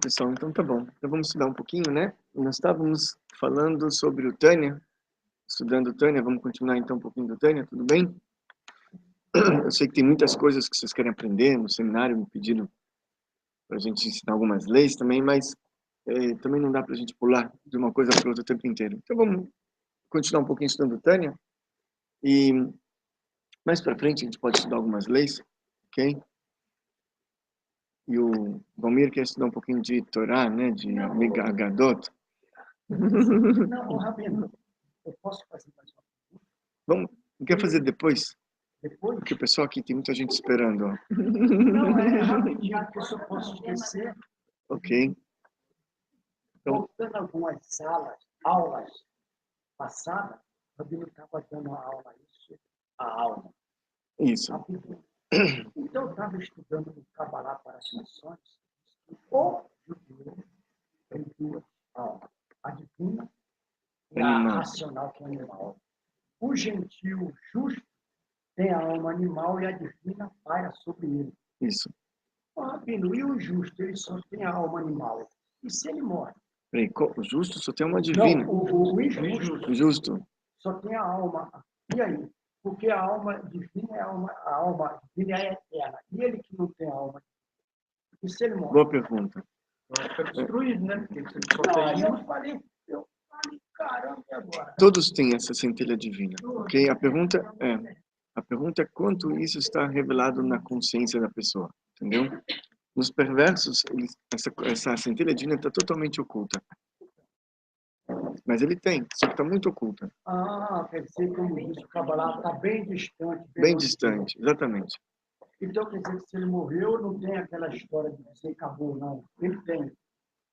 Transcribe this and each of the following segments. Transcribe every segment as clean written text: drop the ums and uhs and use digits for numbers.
Pessoal, então tá bom. Então vamos estudar um pouquinho, né? Nós estávamos falando sobre o Tânia, estudando o Tânia, vamos continuar então um pouquinho do Tânia, tudo bem? Eu sei que tem muitas coisas que vocês querem aprender no seminário, me pediram para a gente ensinar algumas leis também, mas também não dá para a gente pular de uma coisa para outra o tempo inteiro. Então vamos continuar um pouquinho estudando o Tânia e mais para frente a gente pode estudar algumas leis, ok? E o Valmir quer estudar um pouquinho de Torá, né? De Megadot. Não, Rabino, eu posso fazer mais uma Vamos, quer fazer depois? depois? Porque o pessoal aqui tem muita gente esperando, ó. Não, é rapidinho, porque eu só posso esquecer. Ok. Então, Voltando a algumas aulas passadas, o Rabino estava dando uma aula isso, a alma. isso. Rapidinho. Então, eu estava estudando no Kabbalah para as Nações, o judeu tem duas almas, a divina e a Animal. racional, que é animal. O gentil justo tem a alma animal e a divina paira sobre ele. Isso. O Rabino, e o justo, ele só tem a alma animal. E se ele morre? Peraí, o justo só tem uma divina. Não, o injusto O justo. só tem a alma. E aí? Porque a alma divina é a alma divina é eterna. E ele que não tem a alma. E se ele morre? Boa pergunta. Fica destruído, né? Porque ele só tem eu falei, caramba, e agora? Todos têm essa centelha divina, ok? A pergunta é quanto isso está revelado na consciência da pessoa, entendeu? Nos perversos, essa centelha divina está totalmente oculta. Mas ele tem, só que está muito oculta. Ah, quer dizer, como diz o Kabbalah, está bem distante. Bem distante, exatamente. Então, quer dizer que se ele morreu, não tem aquela história de dizer acabou, não. Ele tem.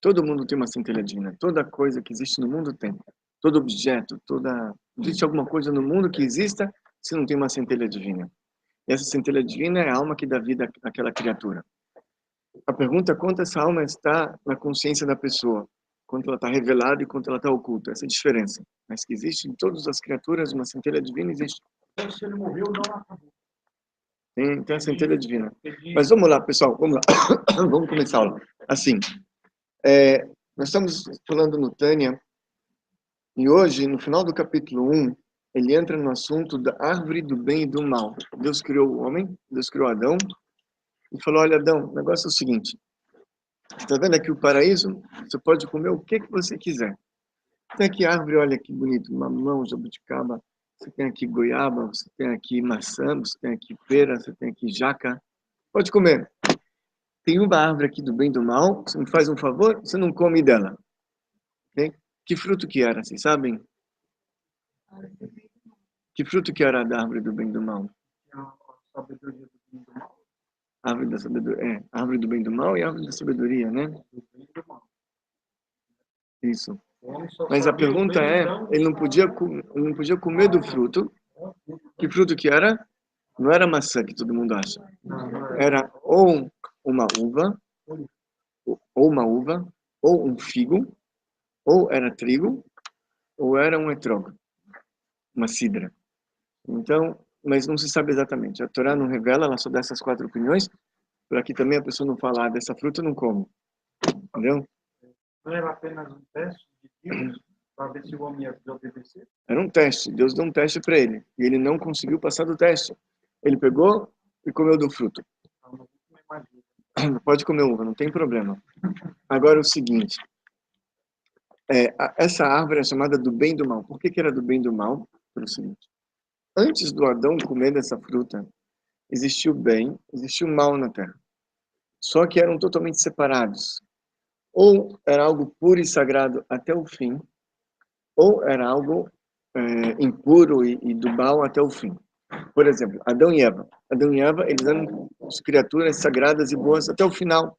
Todo mundo tem uma centelha divina. Toda coisa que existe no mundo tem. Todo objeto, existe alguma coisa no mundo que exista se não tem uma centelha divina. E essa centelha divina é a alma que dá vida àquela criatura. A pergunta é quanto essa alma está na consciência da pessoa, quanto ela está revelada e quanto ela está oculta. Essa é a diferença. Mas que existe em todas as criaturas uma centelha divina, existe. Então, se ele morreu, não acabou. Tem a centelha divina. Mas vamos lá, pessoal, vamos lá. Vamos começar a aula. Assim, nós estamos falando no Tânia, e hoje, no final do capítulo 1, ele entra no assunto da árvore do bem e do mal. Deus criou o homem, Deus criou Adão, e falou, olha, Adão, o negócio é o seguinte, você está vendo aqui o paraíso? Você pode comer o que você quiser. Tem aqui árvore, olha que bonito, mamão, jabuticaba, você tem aqui goiaba, você tem aqui maçã, você tem aqui pera, você tem aqui jaca. Pode comer. Tem uma árvore aqui do bem e do mal, você me faz um favor, você não come dela. Okay? Que fruto que era, vocês sabem? Que fruto que era da árvore do bem e do mal? Árvore da sabedoria, árvore do bem e do mal e árvore da sabedoria, né? Isso. Mas a pergunta é, ele não podia comer do fruto. Que fruto que era? Não era maçã que todo mundo acha. Era ou uma uva, ou um figo, ou era trigo, ou era um etrog, uma cidra. Então, mas não se sabe exatamente. A Torá não revela, ela só dá essas 4 opiniões, para que também a pessoa não fale, dessa fruta eu não como. Entendeu? Não era apenas um teste de Deus para ver se o homem ia obedecer? Era um teste. Deus deu um teste para ele. E ele não conseguiu passar do teste. Ele pegou e comeu do fruto. Pode comer uva, não tem problema. Agora é o seguinte. Essa árvore é chamada do bem e do mal. Por que era do bem e do mal? Pelo seguinte. Antes do Adão comer dessa fruta, existia o bem, existia o mal na terra. Só que eram totalmente separados. Ou era algo puro e sagrado até o fim, ou era algo impuro e do mal até o fim. Por exemplo, Adão e Eva. Adão e Eva, eles eram criaturas sagradas e boas até o final.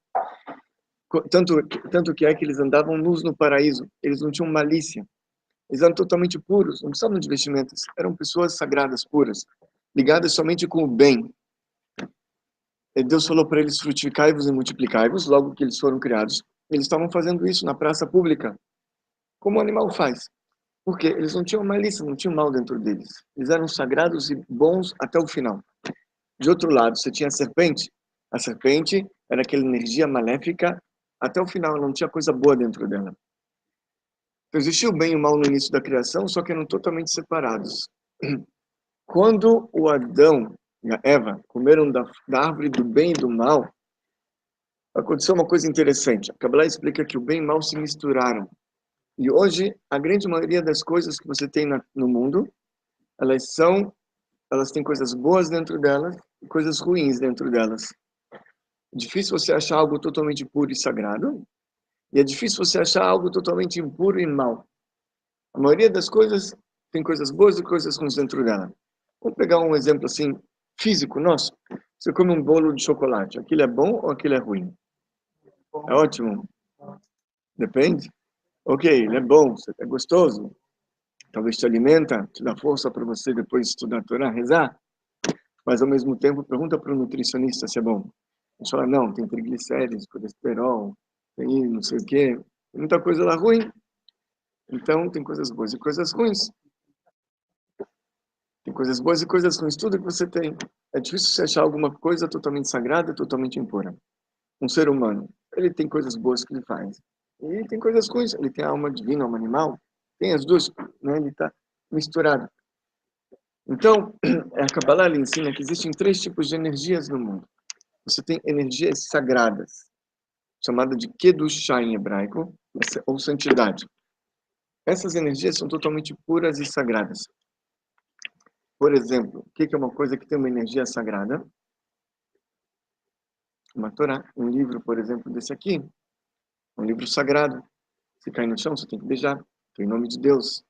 Tanto que é que eles andavam nus no paraíso. Eles não tinham malícia. Eles eram totalmente puros, não precisavam de vestimentas. Eram pessoas sagradas, puras, ligadas somente com o bem. E Deus falou para eles, frutificai-vos e multiplicai-vos, logo que eles foram criados. Eles estavam fazendo isso na praça pública, como o animal faz. Porque eles não tinham malícia, não tinham mal dentro deles. Eles eram sagrados e bons até o final. De outro lado, você tinha a serpente. A serpente era aquela energia maléfica, até o final, ela não tinha coisa boa dentro dela. Então, existia o bem e o mal no início da criação, só que eram totalmente separados. Quando o Adão e a Eva comeram da árvore do bem e do mal, aconteceu uma coisa interessante. A Kabbalah explica que o bem e o mal se misturaram. E hoje, a grande maioria das coisas que você tem no mundo, elas têm coisas boas dentro delas e coisas ruins dentro delas. É difícil você achar algo totalmente puro e sagrado, e é difícil você achar algo totalmente impuro e mau. A maioria das coisas tem coisas boas e coisas ruins dentro dela. Vamos pegar um exemplo assim, físico nosso. Você come um bolo de chocolate, aquilo é bom ou aquilo é ruim? É ótimo? Depende. Ok, ele é bom, é gostoso. Talvez te alimenta, te dá força para você depois estudar a Torá, rezar. Mas ao mesmo tempo, pergunta para o nutricionista se é bom. Ele fala, não, tem triglicéridos, colesterol, tem não sei o quê. Tem muita coisa lá ruim. Então, tem coisas boas e coisas ruins. Tem coisas boas e coisas ruins, tudo que você tem. É difícil você achar alguma coisa totalmente sagrada e totalmente impura. Um ser humano, ele tem coisas boas que ele faz. E tem coisas ruins, ele tem a alma divina, alma animal. Tem as duas, né? Ele está misturado. Então, a Kabbalah ensina que existem 3 tipos de energias no mundo. Você tem energias sagradas, chamada de Kedushá em hebraico, ou santidade. Essas energias são totalmente puras e sagradas. Por exemplo, o que é uma coisa que tem uma energia sagrada? Uma Torá, um livro, por exemplo, desse aqui, um livro sagrado. Se cai no chão, você tem que beijar, em nome de Deus.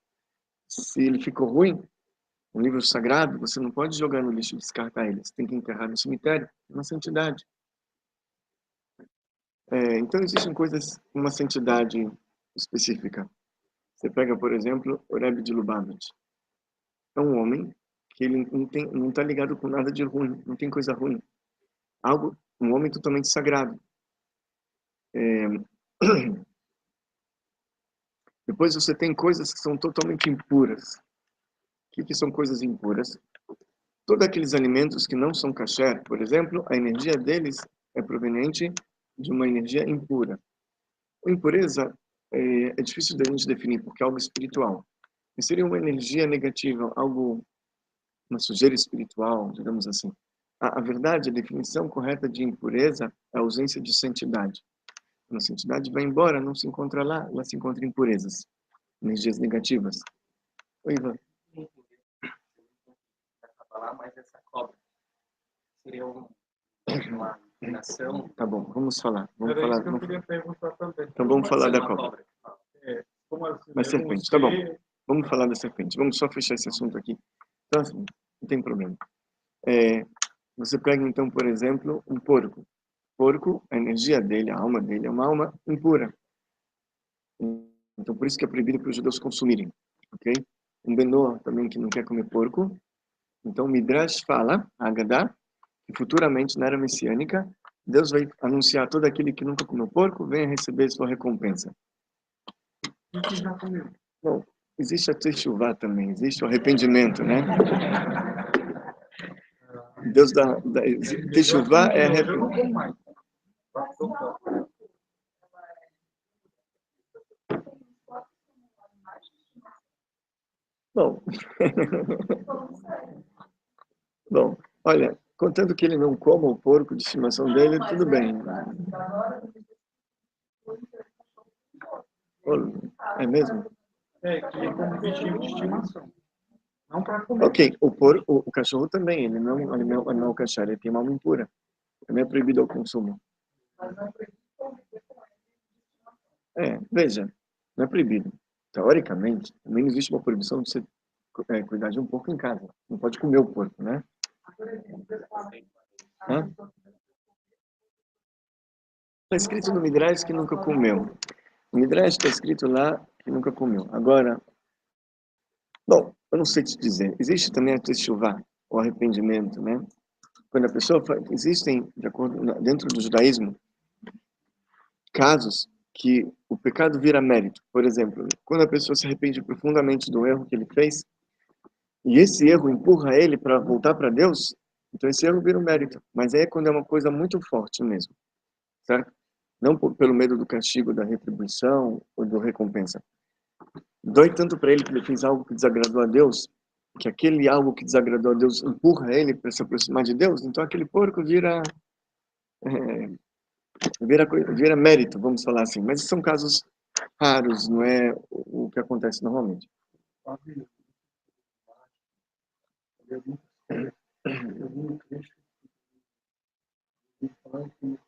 Se ele ficou ruim, um livro sagrado, você não pode jogar no lixo e descartar ele. Você tem que enterrar no cemitério, uma santidade. Então, existem coisas, uma santidade específica. Você pega, por exemplo, o Rebbe de Lubavitch. É um homem que ele não está ligado com nada de ruim, não tem coisa ruim. Um homem totalmente sagrado. Depois você tem coisas que são totalmente impuras. O que são coisas impuras? Todos aqueles alimentos que não são kasher, por exemplo, a energia deles é proveniente de uma energia impura. A impureza é difícil da gente definir, porque é algo espiritual. E seria uma energia negativa, uma sujeira espiritual, digamos assim. A verdade, a definição correta de impureza é a ausência de santidade. Quando a santidade vai embora, não se encontra lá, ela se encontra em impurezas, energias negativas. Oi, Ivan. Falar, mas essa cobra seria uma nação. Tá bom, vamos falar. Vamos Era falar. isso que eu queria perguntar também. Então vamos falar da cobra. Como assim? Da serpente, tá bom. Vamos falar da serpente. Vamos só fechar esse assunto aqui. Então, assim, não tem problema. Você pega, então, por exemplo, um porco. Porco, a energia dele, a alma dele, é uma alma impura. Então, por isso que é proibido para os judeus consumirem. Ok? Um Benô também que não quer comer porco. Então, Midrash fala, Haggadah, que futuramente, na era messiânica, Deus vai anunciar a todo aquele que nunca comeu porco, venha receber sua recompensa. E que já comeu? Bom, existe a Teshuvá também, existe o arrependimento, né? Deus dá Teshuvá é Eu não como mais. Bom. Bom, olha, contanto que ele não coma o porco de estimação dele, tudo bem. É mesmo? Que é como bichinho de estimação. Não para comer. Ok, o cachorro também, ele não é um animal kasher, ele tem uma alma impura. Também é proibido ao consumo. Veja, não é proibido. Teoricamente, também não existe uma proibição de você cuidar de um porco em casa. Não pode comer o porco, né? Está escrito no Midrash que nunca comeu. No Midrash está escrito lá que nunca comeu. Agora, bom, eu não sei te dizer. Existe também a teshuvá, o arrependimento, né? Quando a pessoa existem, dentro do judaísmo, casos que o pecado vira mérito. Por exemplo, quando a pessoa se arrepende profundamente do erro que ele fez, e esse erro empurra ele para voltar para Deus, então esse erro vira um mérito. Mas aí é quando é uma coisa muito forte mesmo, certo? Não pelo medo do castigo, da retribuição ou do recompensa. Dói tanto para ele que ele fez algo que desagradou a Deus, que aquele algo que desagradou a Deus empurra ele para se aproximar de Deus, então aquele porco vira mérito, vamos falar assim. Mas são casos raros, não é o que acontece normalmente. Eu falando que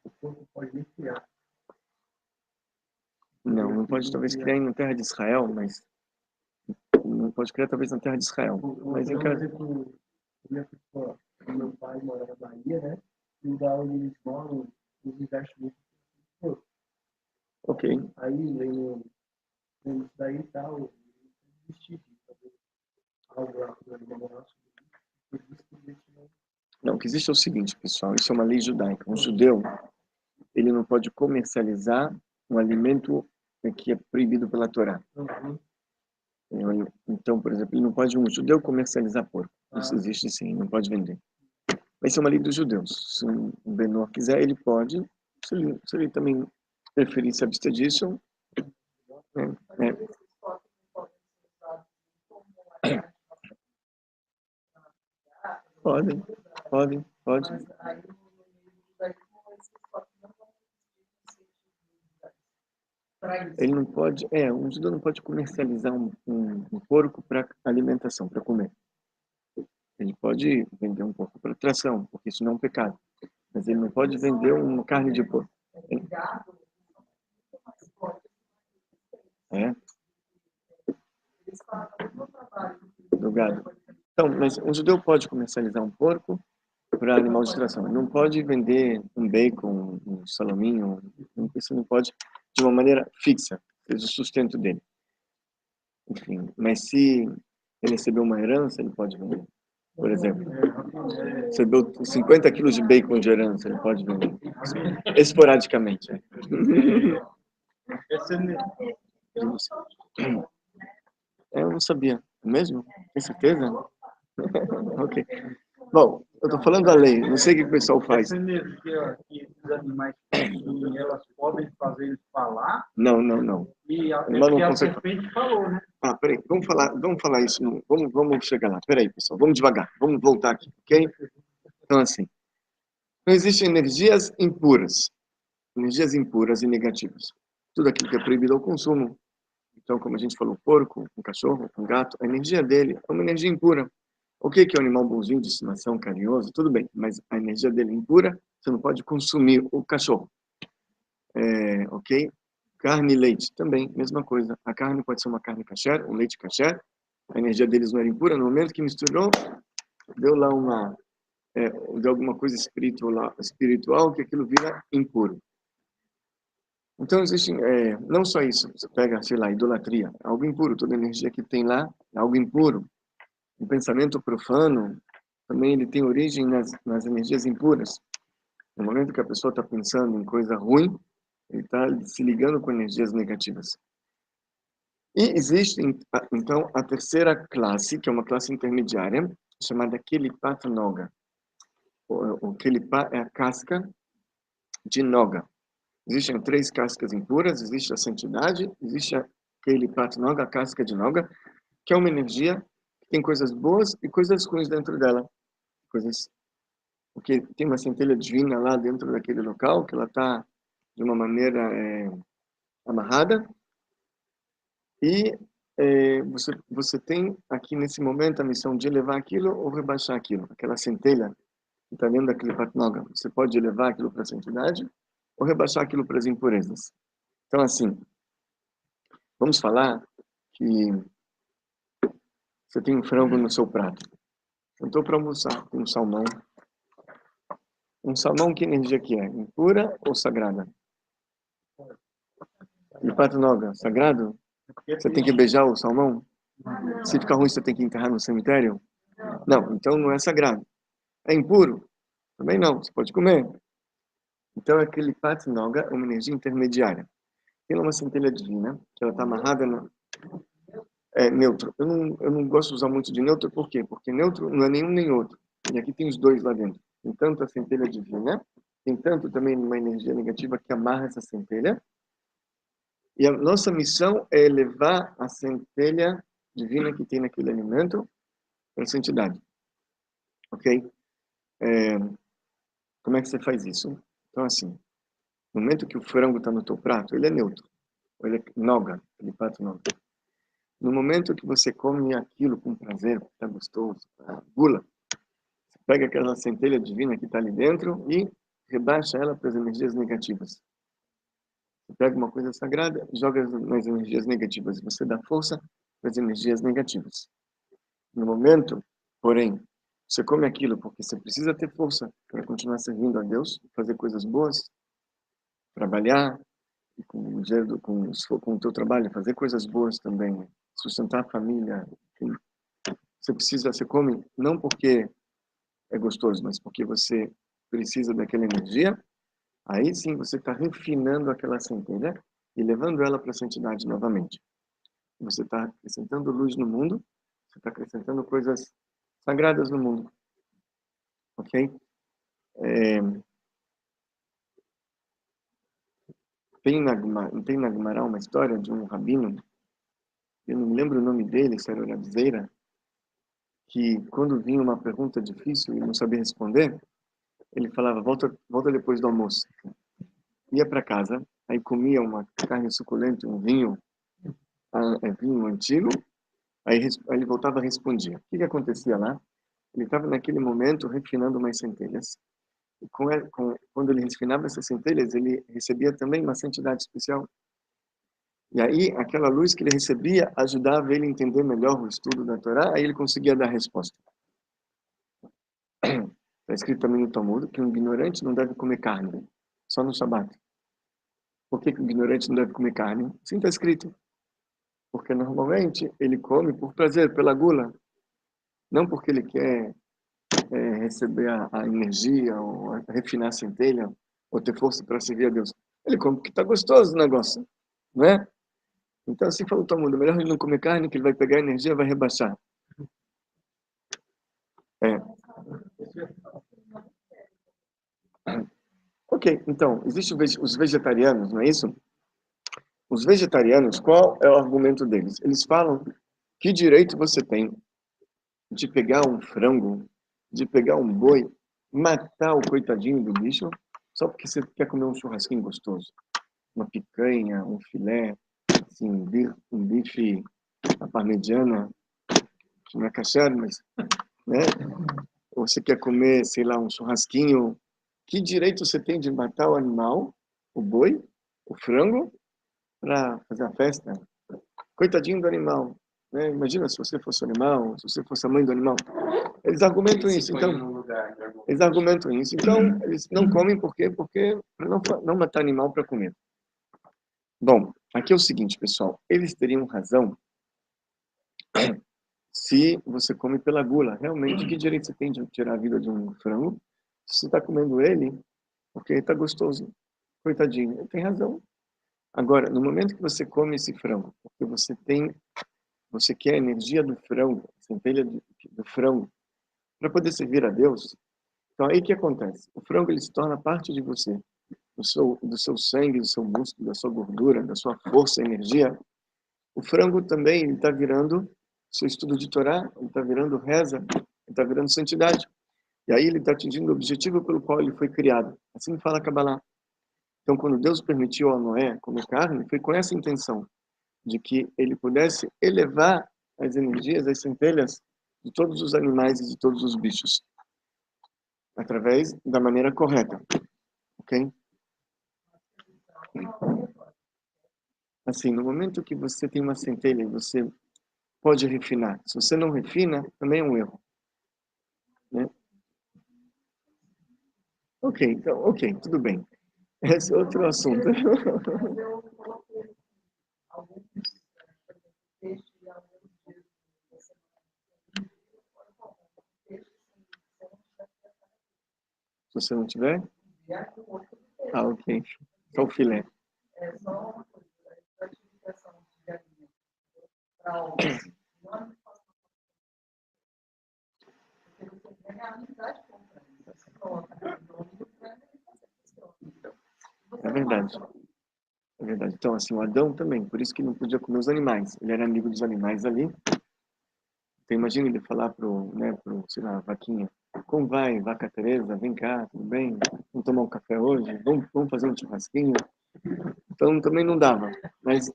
o corpo pode nem criar. Não pode talvez criar na terra de Israel, mas não pode criar talvez na terra de Israel. Mas em casa... Meu pai mora na Bahia, né? E o lugar onde eles moram, eles investem muito no corpo. Ok. Aí vem isso daí e tal, existir algo lá que não, o que existe é o seguinte, pessoal, isso é uma lei judaica. Um judeu, ele não pode comercializar um alimento que é proibido pela Torá. Então, por exemplo, um judeu comercializar porco. Isso existe sim, não pode vender. Mas isso é uma lei dos judeus. Se um menor quiser, ele pode. Se ele também preferir se abster disso, Pode. Ele não pode, um judeu não pode comercializar um porco para alimentação, para comer. Ele pode vender um porco para tração, porque isso não é um pecado. Mas ele não pode vender uma carne de porco. Do gado. Então, mas um judeu pode comercializar um porco para animal de tração. Ele não pode vender um bacon, um salaminho, isso não pode de uma maneira fixa, seja o sustento dele. Enfim, mas se ele recebeu uma herança, ele pode vender. Por exemplo, recebeu 50 quilos de bacon de herança, ele pode vender. Esporadicamente. Eu não sabia. Mesmo? Tem certeza? Ok. Bom, eu estou falando da lei, não sei o que o pessoal faz. Você mesmo que os animais possuem, elas podem fazer ele falar? Não. E até Mas não porque a consegue... serpente falou, né? Peraí, vamos falar isso. Vamos chegar lá. Peraí, pessoal, vamos devagar. Vamos voltar aqui, ok? Então, assim, não existem energias impuras e negativas. Tudo aquilo que é proibido ao consumo. Então, como a gente falou, porco, um cachorro, um gato, a energia dele é uma energia impura. Ok que é um animal bonzinho, de estimação, carinhoso, tudo bem, mas a energia dele é impura, você não pode consumir o cachorro. Ok? Carne e leite, também, mesma coisa. A carne pode ser uma carne kasher, um leite kasher, a energia deles não era impura, no momento que misturou, deu lá deu alguma coisa espiritual que aquilo vira impuro. Então, existem, não só isso, você pega, sei lá, idolatria, algo impuro, toda energia que tem lá é algo impuro. O pensamento profano, também ele tem origem nas energias impuras. No momento que a pessoa está pensando em coisa ruim, ele está se ligando com energias negativas. E existe, então, a terceira classe, que é uma classe intermediária, chamada Kelipat Noga. O Kelipá é a casca de Noga. Existem 3 cascas impuras, existe a santidade, existe a Kelipat Noga, a casca de Noga, que é uma energia que tem coisas boas e coisas ruins dentro dela. Porque tem uma centelha divina lá dentro daquele local, que ela está de uma maneira amarrada, e você tem aqui nesse momento a missão de elevar aquilo ou rebaixar aquilo. Aquela centelha que está dentro daquele patnoga, você pode elevar aquilo para a santidade ou rebaixar aquilo para as impurezas. Então, assim, vamos falar que você tem um frango no seu prato. Sentou para almoçar, tem um salmão. Um salmão, que energia que é? Impura ou sagrada? E patnoga, sagrado? Você tem que beijar o salmão? Se ficar ruim, você tem que enterrar no cemitério? Não, então não é sagrado. É impuro? Também não, você pode comer. Então, aquele patnoga é uma energia intermediária. Tem uma centelha divina, que ela está amarrada no... neutro. Eu não gosto de usar muito de neutro, por quê? Porque neutro não é nenhum nem outro. E aqui tem os dois lá dentro. Tem tanto a centelha divina, tem tanto também uma energia negativa que amarra essa centelha. E a nossa missão é elevar a centelha divina que tem naquele alimento para a santidade. Ok? Como é que você faz isso? Então, assim, no momento que o frango está no teu prato, ele é neutro. Ele é noga, ele prato noga. No momento que você come aquilo com prazer, que está gostoso, tá gula, você pega aquela centelha divina que está ali dentro e rebaixa ela para as energias negativas. Você pega uma coisa sagrada e joga nas energias negativas. Você dá força para as energias negativas. No momento, porém, você come aquilo porque você precisa ter força para continuar servindo a Deus, fazer coisas boas, trabalhar, com o dinheiro, com o teu trabalho, fazer coisas boas também, sustentar a família. Enfim. Você come não porque é gostoso, mas porque você precisa daquela energia. Aí sim você está refinando aquela centelha e levando ela para a santidade novamente. Você está acrescentando luz no mundo, você está acrescentando coisas sagradas no mundo. Ok? Tem na Guimarães uma história de um rabino, eu não me lembro o nome dele, se era o Rabzeira, que quando vinha uma pergunta difícil e não sabia responder, ele falava, volta depois do almoço. Ia para casa, aí comia uma carne suculenta, um vinho, vinho antigo, aí ele voltava e respondia. O que acontecia lá? Ele estava naquele momento refinando umas centelhas. E quando ele refinava essas centelhas, ele recebia também uma santidade especial. E aí, aquela luz que ele recebia ajudava ele a entender melhor o estudo da Torá, aí ele conseguia dar a resposta. Está escrito também no Talmud que um ignorante não deve comer carne, só no Shabat. Por que o ignorante não deve comer carne? Sim, está escrito. Porque normalmente ele come por prazer, pela gula, não porque ele quer receber a energia, ou refinar a centelha, ou ter força para servir a Deus. Ele come porque está gostoso o negócio, não é? Então, assim falou todo mundo, melhor ele não comer carne, que ele vai pegar a energia e vai rebaixar. É. Ok, então, existem os vegetarianos, não é isso? Os vegetarianos, qual é o argumento deles? Eles falam que direito você tem de pegar um frango, de pegar um boi, matar o coitadinho do bicho, só porque você quer comer um churrasquinho gostoso. Uma picanha, um filé, assim, um bife à parmegiana, que não é kasher, mas, né? Ou você quer comer, sei lá, um churrasquinho. Que direito você tem de matar o animal, o boi, o frango, para fazer a festa? Coitadinho do animal. Né? Imagina se você fosse o animal, se você fosse a mãe do animal. Eles argumentam isso. Então, eles argumentam isso. Então, eles não comem por quê? Porque para não matar animal para comer. Bom, aqui é o seguinte, pessoal. Eles teriam razão se você come pela gula. Realmente, que direito você tem de tirar a vida de um frango se você está comendo ele porque está gostoso? Coitadinho. Ele tem razão. Agora, no momento que você come esse frango, porque você quer a energia do frango, a centelha do frango, para poder servir a Deus, então aí o que acontece? O frango ele se torna parte de você, do seu sangue, do seu músculo, da sua gordura, da sua força, energia. O frango também está virando seu estudo de Torá, ele está virando reza, ele está virando santidade. E aí ele está atingindo o objetivo pelo qual ele foi criado. Assim fala a Kabbalah. Então, quando Deus permitiu a Noé comer carne, foi com essa intenção, de que ele pudesse elevar as energias, as centelhas de todos os animais e de todos os bichos, através da maneira correta, ok? Assim, no momento que você tem uma centelha, você pode refinar. Se você não refina, também é um erro, né? Ok, então, ok, tudo bem. Esse é outro assunto. Se você não tiver? Ah, ok. Só o filé. Então, assim, o Adão também, por isso que não podia comer os animais. Ele era amigo dos animais ali. Então, imagina ele falar sei lá, vaquinha, como vai, vaca Teresa, vem cá, tudo bem? Vamos tomar um café hoje? Vamos fazer um churrasquinho? Então, também não dava. Mas,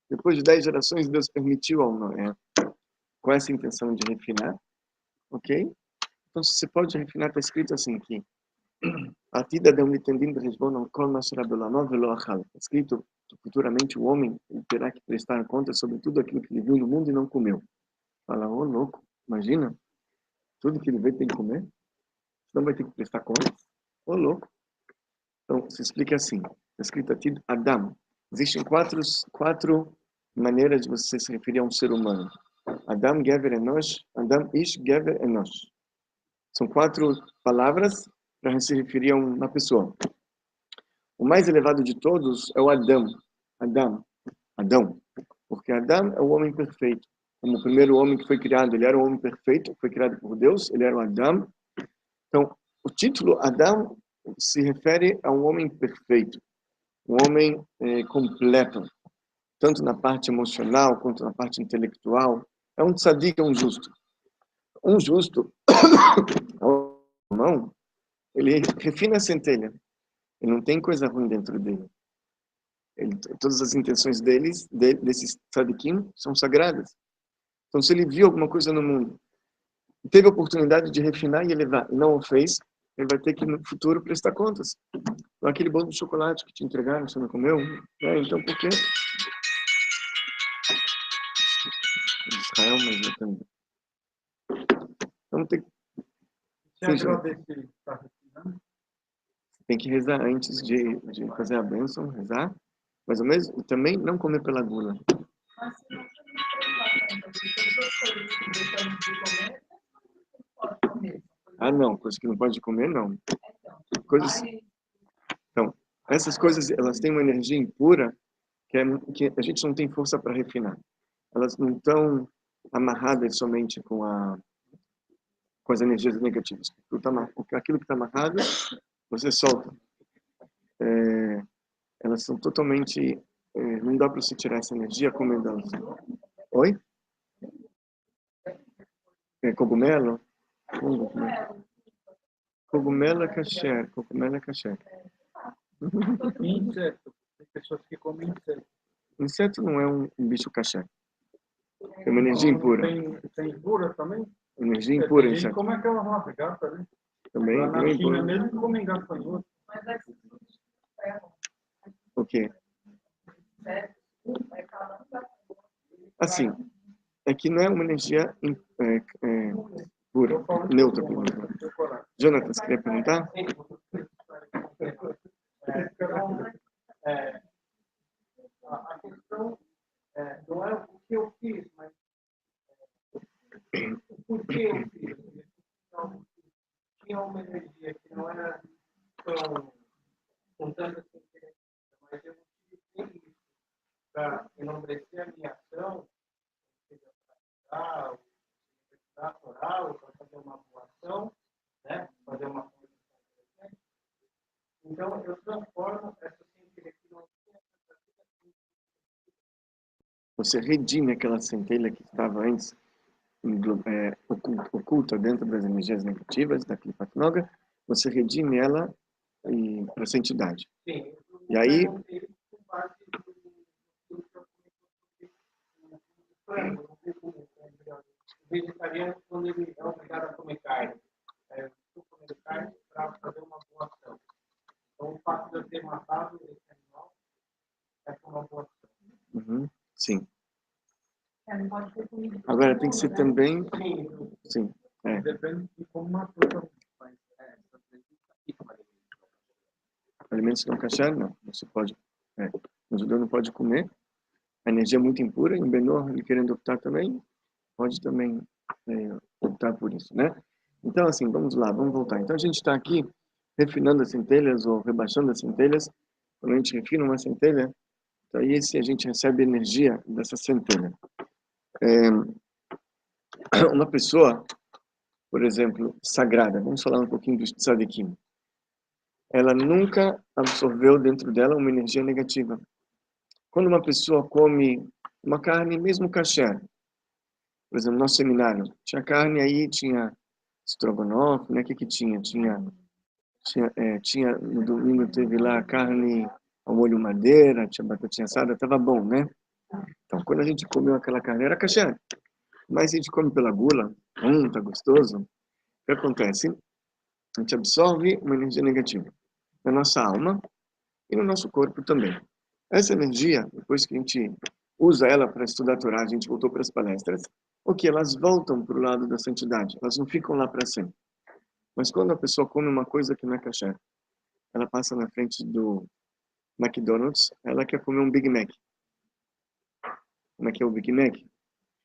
depois de 10 gerações, Deus permitiu ao Noé, com essa intenção de refinar, ok? Então, se você pode refinar, está escrito assim aqui, Atida de entendido resbonam kol masra belanov velo achal. Escrito que futuramente o homem terá que prestar conta sobre tudo aquilo que ele viu no mundo e não comeu. Fala, ô louco, imagina, tudo que ele vê tem que comer, não vai ter que prestar conta. Ô louco. Então, se explica assim, está escrito Atid Adam. Existem quatro maneiras de você se referir a um ser humano. Adam, Gever, Enosh, Adam, Ish, Gever, Enosh. São 4 palavras para se referir a uma pessoa. O mais elevado de todos é o Adão. Adão. Porque Adão é o homem perfeito. Como o primeiro homem que foi criado, ele era o homem perfeito, foi criado por Deus, ele era o Adão. Então, o título Adão se refere a um homem perfeito, um homem completo, tanto na parte emocional quanto na parte intelectual. É um tzadik, é um justo. Um justo, não, ele refina a centelha. Ele não tem coisa ruim dentro dele. Todas as intenções desses tzadikim, são sagradas. Então, se ele viu alguma coisa no mundo, teve a oportunidade de refinar e elevar, e não o fez, ele vai ter que, no futuro, prestar contas. Então, aquele bolo de chocolate que te entregaram, você não comeu? Então, por quê? Israel, mas eu também. Então, tem que rezar antes de fazer a bênção, rezar. Mas ao mesmo também não comer pela gula. Não, coisa que não pode comer, não. Coisas. Então, essas coisas, elas têm uma energia impura que a gente não tem força para refinar. Elas não estão amarradas somente com as energias negativas. Aquilo que está amarrado, você solta. Elas são totalmente... não dá para você tirar essa energia comendo elas. Oi? Cogumelo? Cogumelo é kasher. Cogumelo é kasher. Inseto. Tem pessoas que comem inseto. Inseto não é um bicho kasher. É uma energia impura. Tem impura também? Energia impura, tem inseto. Como é que ela vai gata, né? Também na China impura. mesmo comem gafanhoto. O quê? Assim, é que não é uma energia pura, neutra. Jonathan, você queria perguntar? A questão não é o que eu fiz, mas o porquê eu fiz. Então, tinha uma energia que não era tão com tanta sinceridade, mas eu utilizei isso para enobrecer a minha ação, seja para estudar, oral, para fazer uma boa ação, né? Fazer uma coisa interessante. Então, eu transformo essa centelha que não tinha tanta vida. Você redime aquela centelha que estava antes oculta dentro das energias negativas da Klipat Noga, você redime ela para a santidade. Sim. E aí... O vegetariano, quando ele é obrigado a comer carne, estou comendo carne para fazer uma boa ação. Então, o fato de eu ter matado esse animal é uma boa ação. Uhum, sim. Agora tem que ser também... Sim. Depende de como matou. Alimentos não kasher, não. Você pode... O judeu não pode comer. A energia é muito impura. Em Benor, ele querendo optar também, pode também optar por isso, né? Então, assim, vamos lá, vamos voltar. Então, a gente está aqui refinando as centelhas ou rebaixando as centelhas. Quando a gente refina uma centelha, então aí a gente recebe energia dessa centelha. Uma pessoa, por exemplo, sagrada, vamos falar um pouquinho dos tzadikim. Ela nunca absorveu dentro dela uma energia negativa. Quando uma pessoa come uma carne, mesmo kasher, por exemplo, no nosso seminário, tinha carne aí, tinha estrogonofe, né? O que tinha? Tinha, no domingo teve lá carne ao molho madeira, tinha batatinha assada, estava bom, né? Então, quando a gente comeu aquela carne, era kasher. Mas a gente come pela gula, tá gostoso. O que acontece? A gente absorve uma energia negativa na nossa alma e no nosso corpo também. Essa energia, depois que a gente usa ela para estudar a Torá, a gente voltou para as palestras, elas voltam para o lado da santidade, elas não ficam lá para sempre. Mas quando a pessoa come uma coisa que não é kasher, ela passa na frente do McDonald's, ela quer comer um Big Mac. Como é que é o Big Mac?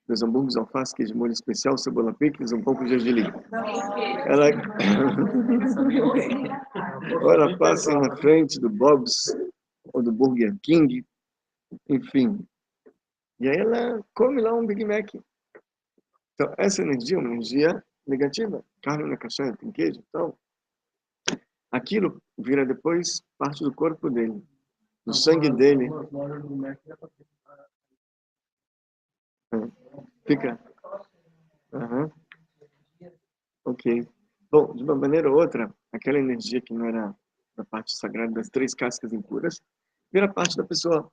2 hambúrgueres, alface, queijo de molho especial, cebola picles, um pouco de gergelim. Ela... ou ela passa na frente do Bob's ou do Burger King, enfim. E aí ela come lá um Big Mac. Então, essa energia é uma energia negativa. Carne na caixinha, tem queijo, então. Aquilo vira depois parte do corpo dele, do sangue dele. Fica. Uhum. Ok. Bom, de uma maneira ou outra, aquela energia que não era da parte sagrada das 3 cascas impuras, vira parte da pessoa.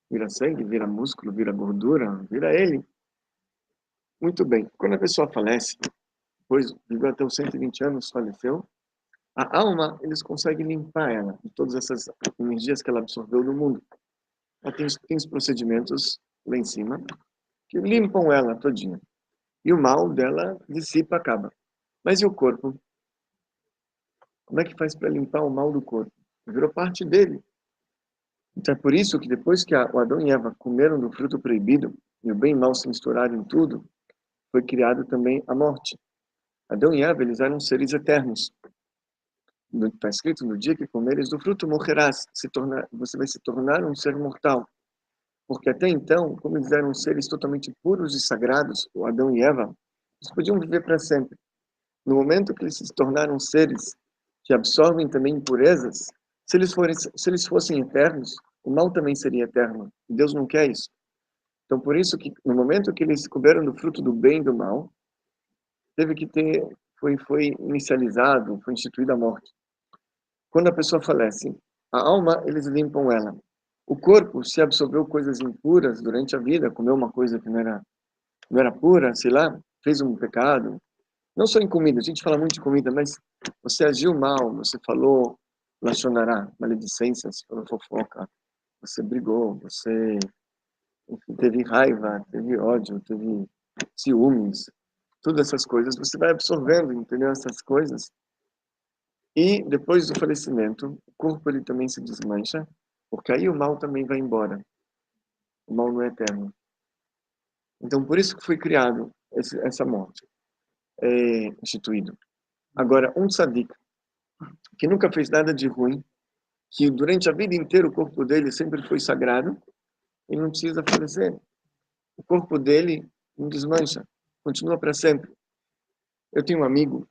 Vira sangue, vira músculo, vira gordura, vira ele. Muito bem. Quando a pessoa falece, depois viveu até os 120 anos, faleceu, a alma, eles conseguem limpar ela de todas essas energias que ela absorveu do mundo. Ela tem os procedimentos lá em cima que limpam ela todinha. E o mal dela dissipa, acaba. Mas e o corpo? Como é que faz para limpar o mal do corpo? Virou parte dele. Então é por isso que depois que o Adão e Eva comeram do fruto proibido e o bem e o mal se misturaram em tudo, foi criado também a morte. Adão e Eva, eles eram seres eternos. Está escrito, no dia que comeres do fruto, morrerás. Você vai se tornar um ser mortal. Porque até então, como eles eram seres totalmente puros e sagrados, o Adão e Eva, eles podiam viver para sempre. No momento que eles se tornaram seres que absorvem também impurezas, se eles fossem eternos, o mal também seria eterno. E Deus não quer isso. Então, por isso que no momento que eles comeram do fruto do bem e do mal, teve que ter, foi inicializado, foi instituída a morte. Quando a pessoa falece, a alma, eles limpam ela. O corpo, se absorveu coisas impuras durante a vida, comeu uma coisa que não era pura, sei lá, fez um pecado. Não só em comida, a gente fala muito de comida, mas você agiu mal, você falou lachonará, maledicência, você falou fofoca, você brigou, você teve raiva, teve ódio, teve ciúmes, todas essas coisas, você vai absorvendo, entendeu? Essas coisas. E depois do falecimento, o corpo ele também se desmancha, porque aí o mal também vai embora. O mal não é eterno. Então, por isso que foi criado essa morte, instituído. Agora, um tzadik, que nunca fez nada de ruim, que durante a vida inteira o corpo dele sempre foi sagrado, ele não precisa falecer. O corpo dele não desmancha, continua para sempre. Eu tenho um amigo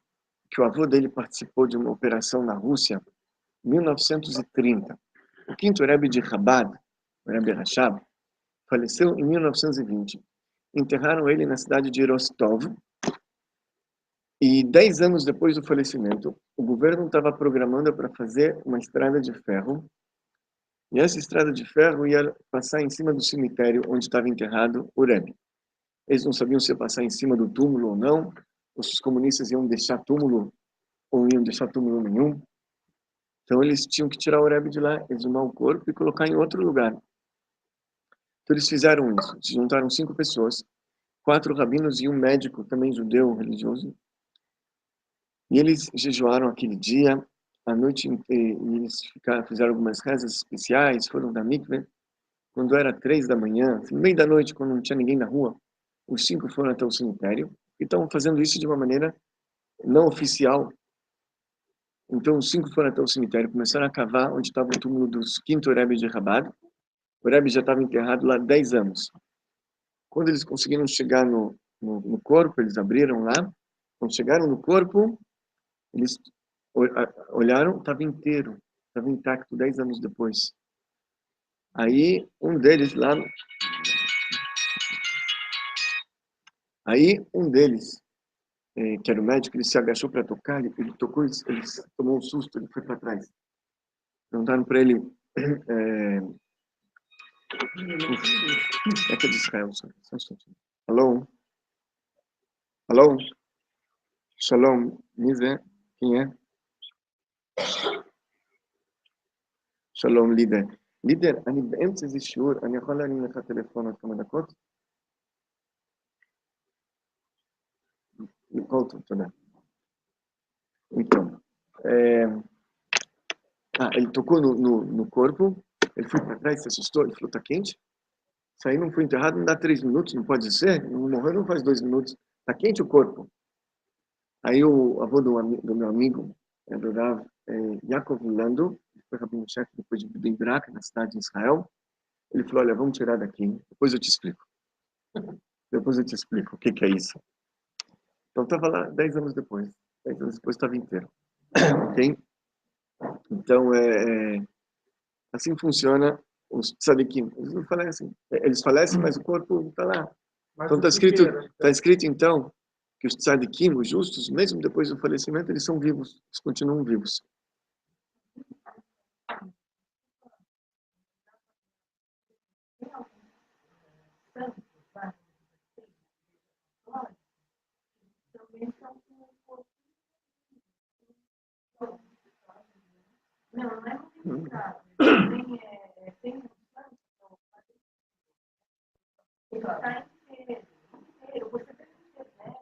que o avô dele participou de uma operação na Rússia em 1930. O quinto Rebbe de Chabad, o Rebbe Rashab, faleceu em 1920. Enterraram ele na cidade de Rostov. E 10 anos depois do falecimento, o governo estava programando para fazer uma estrada de ferro. E essa estrada de ferro ia passar em cima do cemitério onde estava enterrado o Rebbe. Eles não sabiam se ia passar em cima do túmulo ou não, ou se os comunistas iam deixar túmulo ou iam deixar túmulo nenhum. Então eles tinham que tirar o Rebbe de lá, exumar o corpo e colocar em outro lugar. Então eles fizeram isso. Se juntaram 5 pessoas, 4 rabinos e um médico, também judeu, religioso. E eles jejuaram aquele dia, a noite inteira, e eles fizeram algumas rezas especiais, foram da mikveh. Quando era 3 da manhã, no meio da noite, quando não tinha ninguém na rua, os 5 foram até o cemitério e estavam fazendo isso de uma maneira não oficial. Então os 5 foram até o cemitério, começaram a cavar onde estava o túmulo do quinto Rebbe de Chabad. O Rebbe já estava enterrado lá há 10 anos. Quando eles conseguiram chegar no corpo, eles abriram lá. Quando chegaram no corpo, eles olharam, estava inteiro, estava intacto 10 anos depois. Aí um deles lá, que era o médico, ele se agachou para tocar, ele tocou, ele tomou um susto, ele foi para trás. Perguntaram para ele, é que é de Israel, só um instantinho. Alô? Alô? Shalom, Nizé, quem é? שלום לידר. לידר, אני באמצע איזה שיעור, אני יכול להרים לך טלפון עוד כמה דקות? תודה. Então, ele tocou no corpo, ele foi para trás, se assustou, ele falou, tá quente? Isso aí não foi enterrado, não dá 3 minutos, não pode ser? Não morreu, não faz 2 minutos. Tá quente o corpo. Aí o avô do meu amigo, do Rav Yaakov Lando, foi rabino-chefe depois de Bnei Brak, na cidade de Israel, ele falou, olha, vamos tirar daqui, depois eu te explico. Depois eu te explico o que é isso. Então estava lá 10 anos depois. 10 anos depois estava inteiro. Ok? Então, assim funciona os tzadikim. Eles não falecem. Eles falecem, mas o corpo está lá. Então está escrito então que os tzadikim, os justos, mesmo depois do falecimento, eles são vivos. Eles continuam vivos. Não é modificado. Tem está inteiro. Você vê na internet,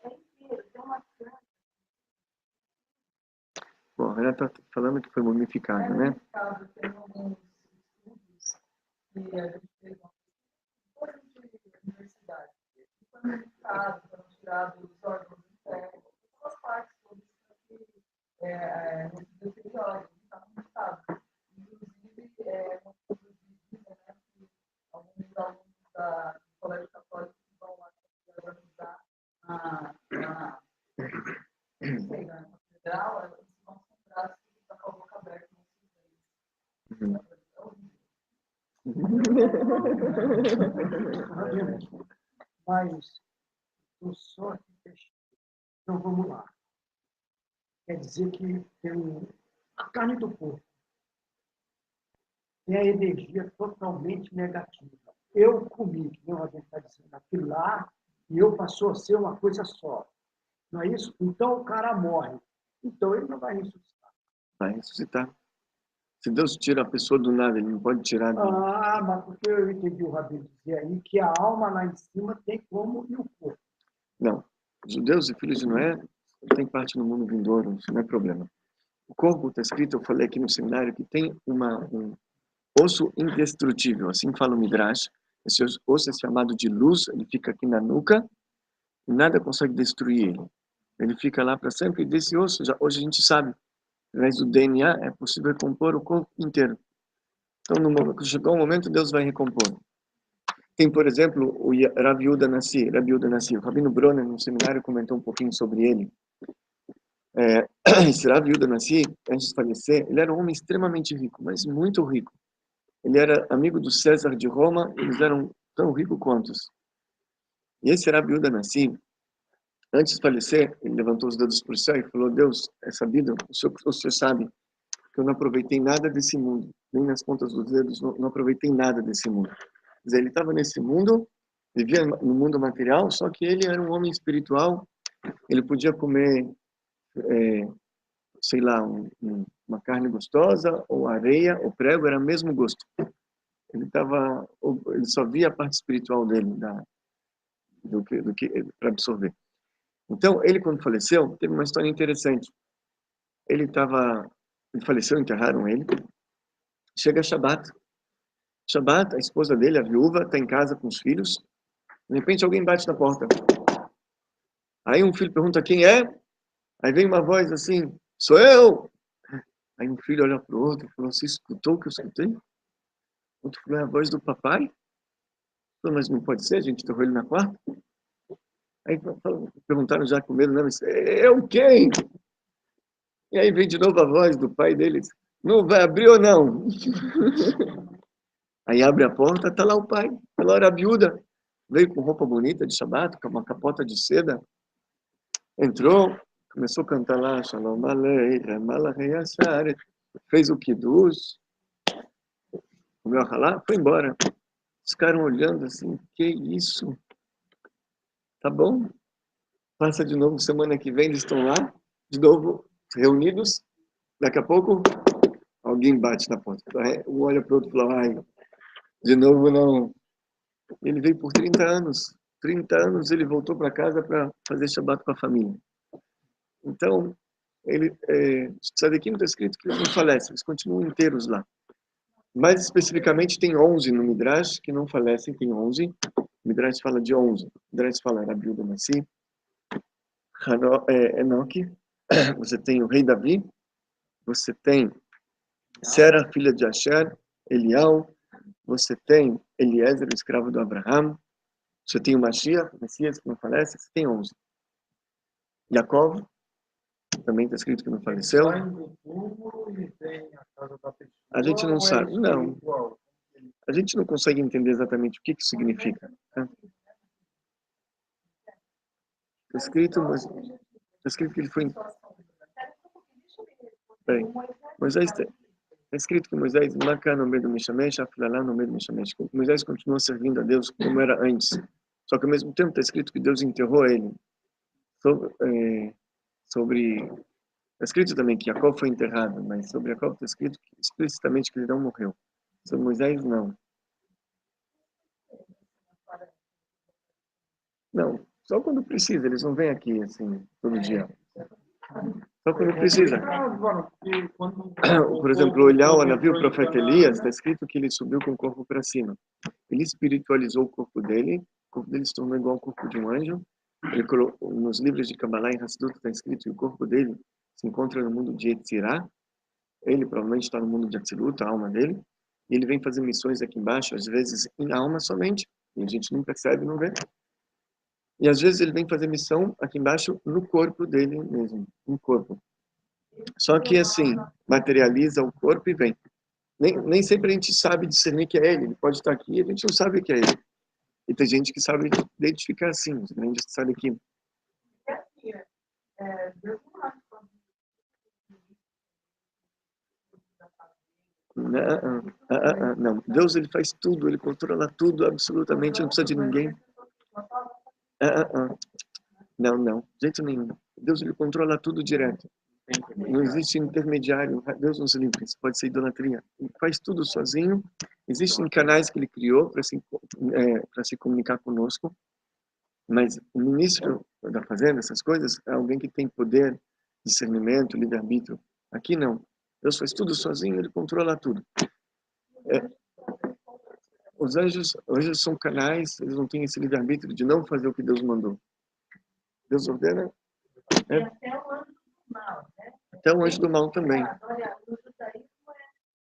é inteiro. Tem uma planta. Bom, a Renata está falando que foi mumificado, né? Tem alguns estudos que a gente fez na universidade. Foi mumificado, foram tirados os órgãos internos, todas as partes todas que nesse deterioro, está mumificado. Inclusive, uma coisa dizem, né, que alguns alunos do Colégio Católico que vão lá ajudar não sei, na catedral, eles vão comprar com a boca aberta no Mas eu só que fechei. Então vamos lá. Quer dizer que tem a carne do corpo tem a energia totalmente negativa. Eu comi, que a gente está dizendo, aquilo lá, e eu passou a ser uma coisa só. Não é isso? Então o cara morre. Então ele não vai ressuscitar. Vai ressuscitar. Se Deus tira a pessoa do nada, ele não pode tirar. Mas porque eu entendi o Rabino dizer aí que a alma lá em cima tem como e o corpo. Não. Os judeus e filhos de Noé têm parte no mundo vindouro, isso não é problema. O corpo está escrito, eu falei aqui no seminário, que tem um osso indestrutível, assim fala o Midrash. Esse osso é chamado de luz, ele fica aqui na nuca e nada consegue destruir ele. Ele fica lá para sempre e desse osso, hoje a gente sabe, através do DNA, é possível recompor o corpo inteiro. Então, quando chegou o momento, Deus vai recompor. Tem, por exemplo, o Rav Yehuda Nassi, o Rabino Broner, no seminário, comentou um pouquinho sobre ele. Esse Rav Yehuda Nassi, antes de falecer, ele era um homem extremamente rico, mas muito rico. Ele era amigo do César de Roma, eles eram tão ricos quantos. E esse Rav Yehuda Nassi, antes de falecer, ele levantou os dedos para o céu e falou, Deus, é sabido, o senhor sabe que eu não aproveitei nada desse mundo, nem nas pontas dos dedos, não aproveitei nada desse mundo. Quer dizer, ele estava nesse mundo, vivia no mundo material, só que ele era um homem espiritual, ele podia comer, sei lá, uma carne gostosa, ou areia, ou prego, era o mesmo gosto. Ele só via a parte espiritual dele, do que para absorver. Então, ele quando faleceu, teve uma história interessante. Ele faleceu, enterraram ele. Chega Shabbat. Shabbat, a esposa dele, a viúva, está em casa com os filhos. De repente, alguém bate na porta. Aí um filho pergunta quem é. Aí vem uma voz assim, sou eu. Aí um filho olha para o outro e falou, você escutou o que eu escutei? O outro falou, é a voz do papai? Falou, mas não pode ser, a gente enterrou ele na quarta. Aí perguntaram já com medo, não, mas eu quem? E aí vem de novo a voz do pai deles, não vai abrir ou não? Aí abre a porta, está lá o pai. Ela era viúda, veio com roupa bonita de Shabbat, com uma capota de seda. Entrou, começou a cantar lá, Shalom Aleichem, Malachei Asharet. Fez o Kiddush, comeu a halá, foi embora. Os caras olhando assim, que isso? Tá bom, passa de novo semana que vem, eles estão lá, de novo reunidos. Daqui a pouco, alguém bate na porta. Um olha para o outro e fala, ai, de novo não. Ele veio por 30 anos. 30 anos ele voltou para casa para fazer Shabbat com a família. Então, Tzadikim está escrito que eles não falecem, eles continuam inteiros lá. Mais especificamente, tem 11 no Midrash que não falecem, tem 11. O Midrash fala de 11. O Midrash fala Rabi Yehuda Nassi, Enoque, você tem o rei Davi, você tem Sera, filha de Asher, Elial, você tem Eliezer, o escravo do Abraham, você tem o Mashiach, o Messias, que não falece, você tem 11. Yaakov, também está escrito que não faleceu. A gente não sabe, não. A gente não consegue entender exatamente o que isso significa. Tá? Está escrito que ele foi... Bem, Moisés... Está escrito que Moisés, no meio do Mishamesh, Aflalá no meio do Mishamesh. Moisés continuou servindo a Deus como era antes. Só que ao mesmo tempo está escrito que Deus enterrou ele. Está escrito também que Jacó foi enterrado, mas sobre Jacó está escrito explicitamente que ele não morreu. Sobre Moisés, não. Não, só quando precisa, eles não vêm aqui assim, todo dia. Só quando precisa. Por exemplo, olhar o navio, o profeta Elias, está escrito que ele subiu com o corpo para cima. Ele espiritualizou o corpo dele se tornou igual ao corpo de um anjo. Ele colocou, nos livros de Kabbalah e Hassidut está escrito que o corpo dele se encontra no mundo de Yetzirah. Ele provavelmente está no mundo de Atzilut, a alma dele. E ele vem fazer missões aqui embaixo, às vezes em alma somente, e a gente não percebe, não vê. E às vezes ele vem fazer missão aqui embaixo no corpo dele mesmo, no corpo. Só que assim, materializa o corpo e vem. Nem sempre a gente sabe discernir que é ele. Ele pode estar aqui e a gente não sabe que é ele. E tem gente que sabe identificar assim, a gente sabe que... Não, Deus ele faz tudo, ele controla tudo, absolutamente, não precisa de ninguém. Não, de jeito nenhum. Deus ele controla tudo direto. Não existe intermediário. Deus nos livre, isso pode ser idolatria. Ele faz tudo sozinho. Existem canais que ele criou para se comunicar conosco, mas o ministro da fazenda, essas coisas, é alguém que tem poder, discernimento, livre-arbítrio. Aqui não. Deus faz tudo sozinho, ele controla tudo. Os anjos são canais, eles não têm esse livre-arbítrio de não fazer o que Deus mandou. Deus ordena. Até o anjo do mal também.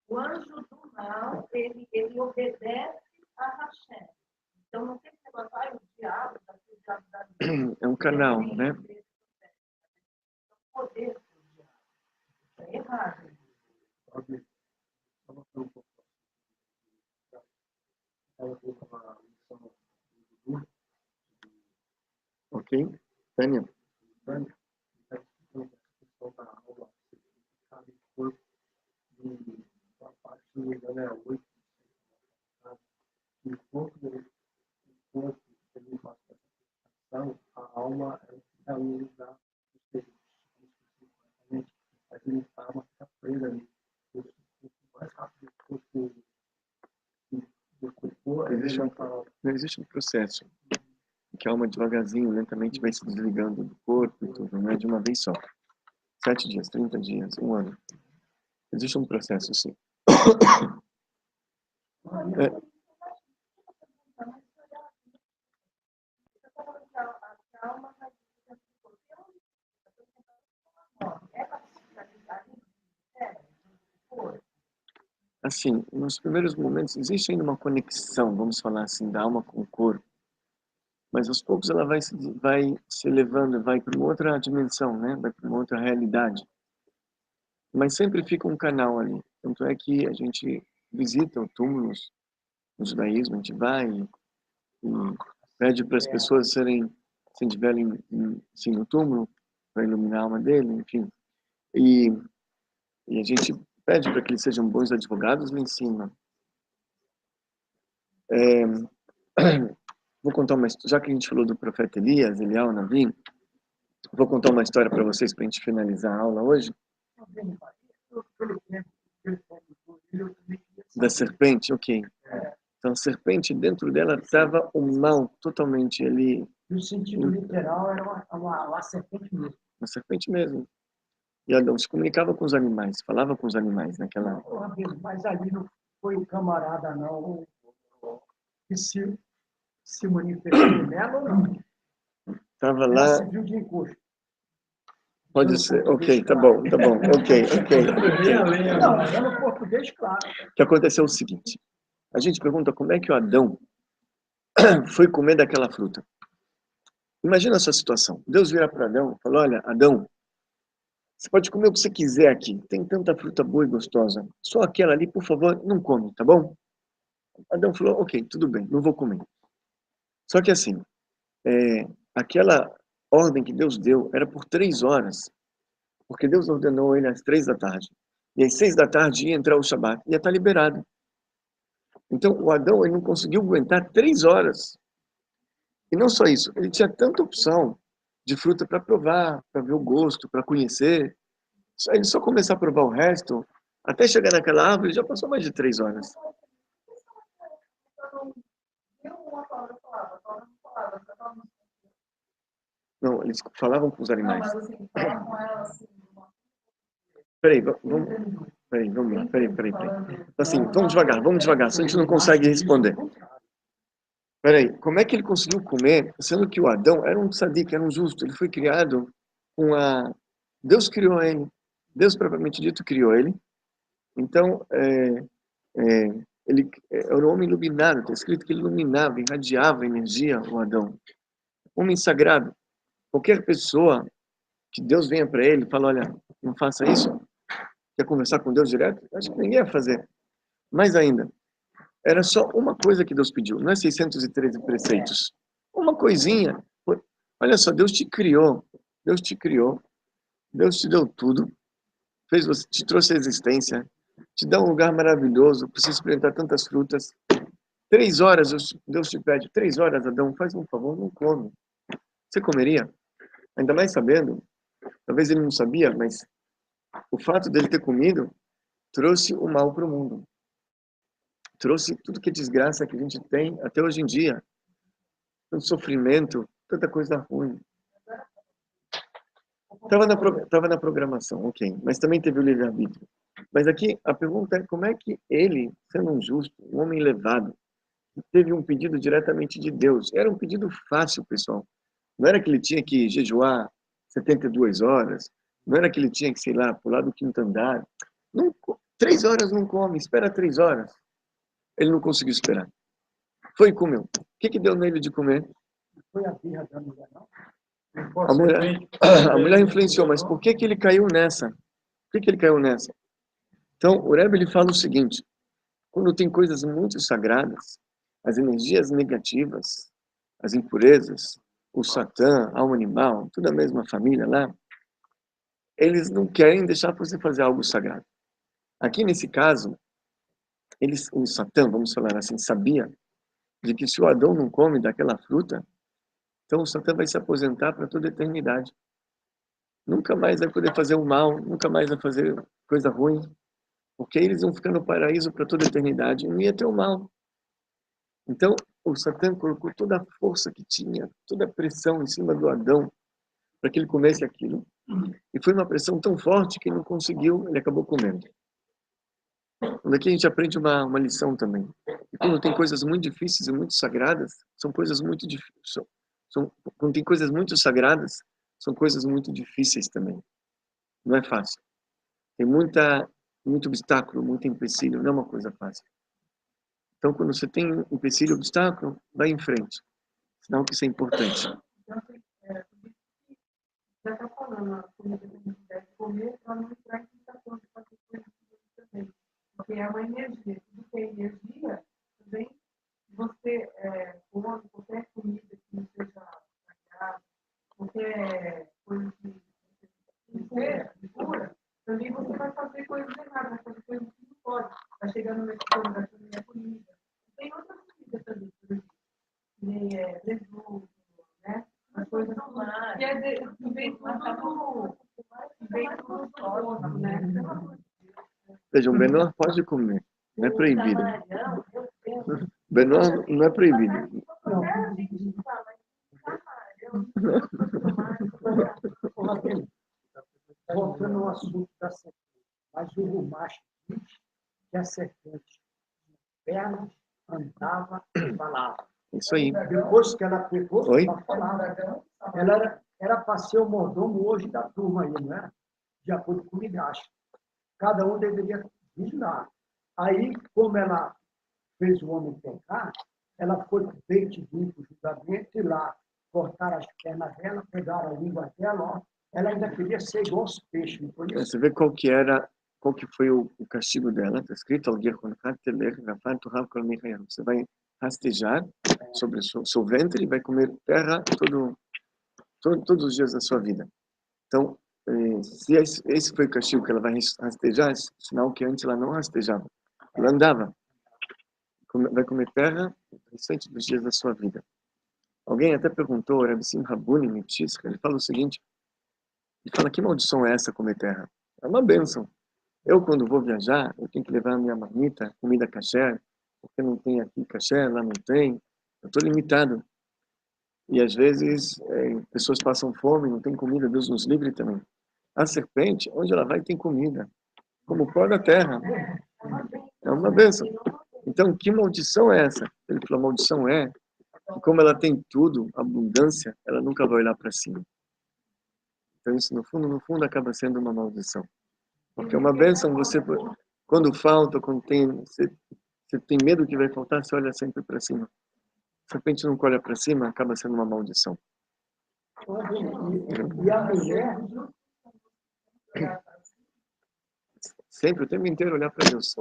O anjo do mal, ele obedece a Hashem. Então não tem que levantar o diabo, é um canal, né? O poder do diabo. É errado. Ok? Tânia? A alma é o lugar do mas ele está uma presa ali. Mais rápido do corpo. Não existe um processo que a alma devagarzinho, lentamente vai se desligando do corpo e tudo, não é de uma vez só. 7 dias, 30 dias, 1 ano. Existe um processo, sim. Assim, nos primeiros momentos existe ainda uma conexão, vamos falar assim, da alma com o corpo, mas aos poucos ela vai se elevando, vai para uma outra dimensão, né? Vai para uma outra realidade. Mas sempre fica um canal ali. Tanto é que a gente visita os túmulos no judaísmo, a gente vai e pede para as pessoas serem, se estiverem assim, no túmulo, para iluminar a alma dele, enfim. E a gente pede para que eles sejam bons advogados lá em cima. Vou contar uma história, já que a gente falou do profeta Elias, Eliyahu Navi, vou contar uma história para vocês para a gente finalizar a aula hoje. Da serpente, ok. Então, a serpente, dentro dela estava o mal totalmente. Ele, No sentido literal, era uma serpente mesmo. uma serpente mesmo. E Adão se comunicava com os animais, falava com os animais naquela... Mas ali não foi o camarada, não, que se manifestou nela ou não? Estava Ela lá... se viu de encosto. Pode ser, ok, tá bom, ok. Não, mas é no português, claro. O que aconteceu é o seguinte, a gente pergunta como é que o Adão foi comer daquela fruta. Imagina essa situação, Deus vira para Adão e falou, olha, Adão, você pode comer o que você quiser aqui, tem tanta fruta boa e gostosa, só aquela ali, por favor, não come, tá bom? Adão falou, ok, tudo bem, não vou comer. Só que assim, aquela ordem que Deus deu era por 3 horas, porque Deus ordenou ele às 3 da tarde. E às 6 da tarde ia entrar o Shabat, ia estar liberado. Então, o Adão ele não conseguiu aguentar 3 horas. E não só isso, ele tinha tanta opção de fruta para provar, para ver o gosto, para conhecer. Ele só começar a provar o resto, até chegar naquela árvore, já passou mais de 3 horas. Não, eles falavam com os animais. Não, mas assim, falar com ela assim. Peraí, vamos lá, peraí. Assim, vamos devagar, senão a gente não consegue responder. Peraí, como é que ele conseguiu comer, sendo que o Adão era um tzadik, era um justo, ele foi criado com a... Deus criou ele, Deus propriamente dito criou ele, então ele era um homem iluminado, está escrito que ele iluminava, irradiava energia, o Adão. Homem sagrado, qualquer pessoa que Deus venha para ele e fala, olha, não faça isso, quer conversar com Deus direto? Acho que ninguém ia fazer. Mais ainda, era só uma coisa que Deus pediu, não é 613 preceitos. Uma coisinha. Olha só, Deus te criou, Deus te deu tudo, fez você, te trouxe a existência, te dá um lugar maravilhoso, precisa experimentar tantas frutas. 3 horas, Deus te pede, 3 horas, Adão, faz um favor, não come. Você comeria? Ainda mais sabendo, talvez ele não sabia, mas o fato dele ter comido trouxe o mal para o mundo. Trouxe tudo que é desgraça que a gente tem até hoje em dia. Tanto sofrimento, tanta coisa ruim. Estava na programação, ok. Mas também teve o livre-arbítrio. Mas aqui a pergunta é como é que ele, sendo um justo, um homem elevado, teve um pedido diretamente de Deus. Era um pedido fácil, pessoal. Não era que ele tinha que jejuar 72 horas. Não era que ele tinha que, sei lá, pular do quinto andar. Não, 3 horas não come, espera 3 horas. Ele não conseguiu esperar. Foi e comeu. O que deu nele de comer? Foi a birra da mulher, não? A mulher influenciou, mas por que ele caiu nessa? Por que ele caiu nessa? Então, o Rebbe ele fala o seguinte, quando tem coisas muito sagradas, as energias negativas, as impurezas, o Satã, a alma animal, tudo a mesma família lá, eles não querem deixar você fazer algo sagrado. Aqui nesse caso, o Satã, vamos falar assim, sabia de que se o Adão não come daquela fruta, então o Satã vai se aposentar para toda a eternidade. Nunca mais vai poder fazer o mal, nunca mais vai fazer coisa ruim, porque eles vão ficar no paraíso para toda a eternidade e não ia ter o mal. Então, o Satã colocou toda a força que tinha, toda a pressão em cima do Adão para que ele comesse aquilo. E foi uma pressão tão forte que ele não conseguiu, ele acabou comendo. Daqui a gente aprende uma lição também. E quando tem coisas muito difíceis e muito sagradas, são coisas muito difíceis. Quando tem coisas muito sagradas, são coisas muito difíceis também. Não é fácil. Tem muito obstáculo, muito empecilho, não é uma coisa fácil. Então, quando você tem empecilho, obstáculo, vai em frente. Sinal que isso é importante. Então, já está falando a comida que a gente deve comer para não entrar em tentação de fazer coisas também. Porque é uma energia. Tudo que é energia também você come qualquer comida que não seja sagrada, qualquer coisa que seja pura, também você vai fazer coisas erradas, vai fazer coisas que não pode. Vai chegar no mercado, vai comer a comida. Tem outras comidas também, por exemplo, que nem legumes, né? As coisas que vem tudo do corpo, né? Veja, o menor pode comer, não é proibido. Menor não é proibido. Voltando ao assunto da serpente, mas o Rumache diz que a serpente, pernas, andava e falava. Isso aí. Depois que ela pegou, Oi? ela falava. Ela era para ser o mordomo hoje da turma aí, não é? De acordo com o Midrash. Cada um deveria vigiar. Aí, como ela fez o homem pecar, ela foi para o peito do julgamento e lá cortaram as pernas dela, pegaram a língua dela, ó. Ela ainda queria ser igual aos peixes, não foi isso? Você vê qual que foi o castigo dela. Está escrito: você vai rastejar sobre o seu ventre e vai comer terra todos os dias da sua vida. Então, se esse foi o castigo que ela vai rastejar, sinal que antes ela não rastejava. Ela andava. Vai comer terra o restante dos dias da sua vida. Alguém até perguntou, Rabbi Simcha Bunim Mipshischa, ele fala o seguinte: ele fala, que maldição é essa comer terra? É uma bênção. Eu, quando vou viajar, eu tenho que levar a minha marmita, comida kasher, porque não tem aqui kasher, lá não tem. Eu estou limitado. E às vezes pessoas passam fome, não tem comida, Deus nos livre também. A serpente, onde ela vai, tem comida, como o pó da terra. É uma bênção. Então, que maldição é essa? Ele falou, a maldição é que como ela tem tudo, abundância, ela nunca vai olhar para cima. Então, isso, no fundo, acaba sendo uma maldição. Porque é uma bênção, você, quando falta, você tem medo que vai faltar, você olha sempre para cima. Se a serpente não olha para cima, acaba sendo uma maldição. E a mulher, sempre, o tempo inteiro, olhar para Deus.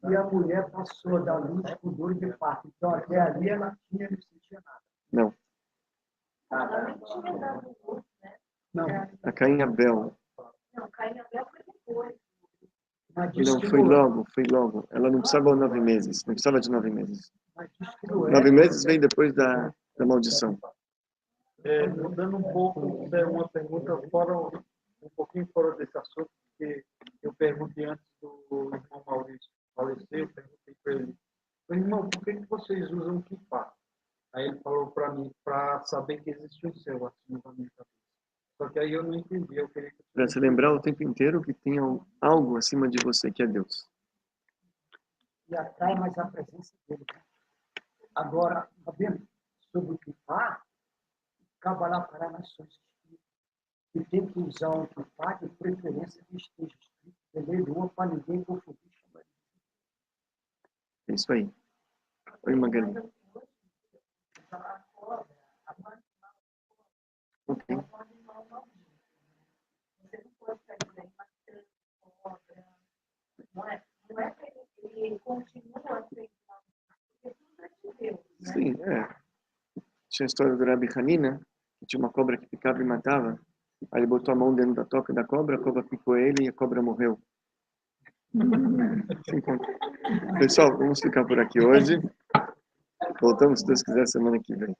e a mulher passou da luz com dor de parto. Então, até ali ela não sentia nada. Não. Ela nem tinha dado gosto, né? Não. A Caim e Abel. Não, Caim e Abel foi depois. Não, foi logo. Ela não precisava de 9 meses. Não precisava de 9 meses. Mas diz que não é. 9 meses vem depois da maldição. Mudando um pouco, uma pergunta um pouquinho fora desse assunto, porque eu perguntei antes do irmão Maurício falecer, eu perguntei para ele, irmão, por que vocês usam kippah? Aí ele falou para mim, para saber que existe um céu acima da minha cabeça. Só que aí eu não entendi, eu queria que... Para se lembrar o tempo inteiro que tem algo acima de você, que é Deus. E atrai mais a presença dele. Agora, tá vendo? Sobre o kippah, Kabbalah para nações espíritas. E tem que usar um kippah de preferência que esteja escrito Beleza, para ninguém confundir. É isso aí. Oi, Magali. Ok. Você não pode ficar dizendo maçã, cobra, não é que ele continua sendo porque tudo é de Deus, né? Sim, Tinha a história do Rabbi Hanina, que tinha uma cobra que picava e matava. Aí ele botou a mão dentro da toca da cobra, a cobra picou ele e a cobra morreu. Pessoal, vamos ficar por aqui hoje. Voltamos, se Deus quiser, semana que vem.